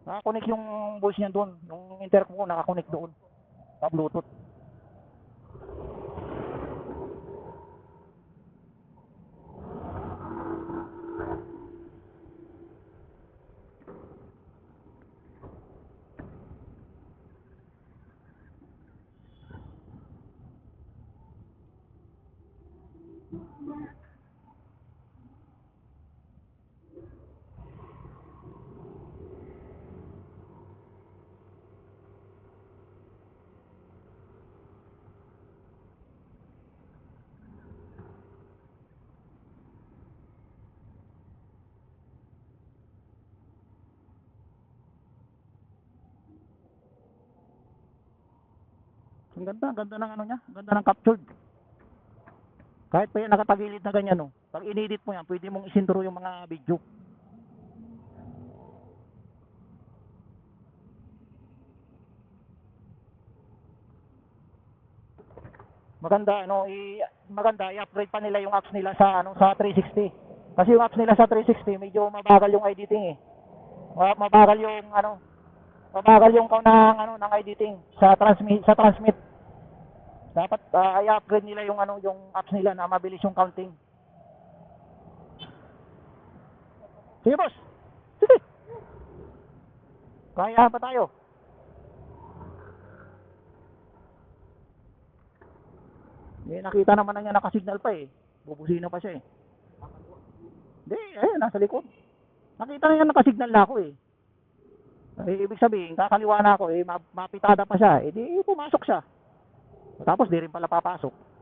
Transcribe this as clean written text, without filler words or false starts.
Nakakonect yung voice niya doon. Yung intercom ko nakakonect doon. Sa Bluetooth. Ang ganda ng ano niya. Ang ganda ng captured. Kahit pa yan nakatagilid na ganyan, no. Pag inedit mo yan, pwede mong isintro yung mga video. Maganda ano, maganda i-upgrade pa nila yung apps nila sa ano sa 360. Kasi yung apps nila sa 360 medyo mabagal yung editing eh. Mabagal yung ano, mabagal yung count ng ano ng editing sa transmit. Dapat i-upgrade nila yung ano yung apps nila na mabilis yung counting. Sige boss. Sige. Kaya pa tayo. Nakita naman na niya nakasignal pa eh. Bubusina pa siya eh. Hindi, nasa likod. Nakita na niya nakasignal na ako eh. Ibig sabihin, kakaliwa na ako eh, mapitada pa siya. Eh di pumasok siya. Tapos di rin pala papasok.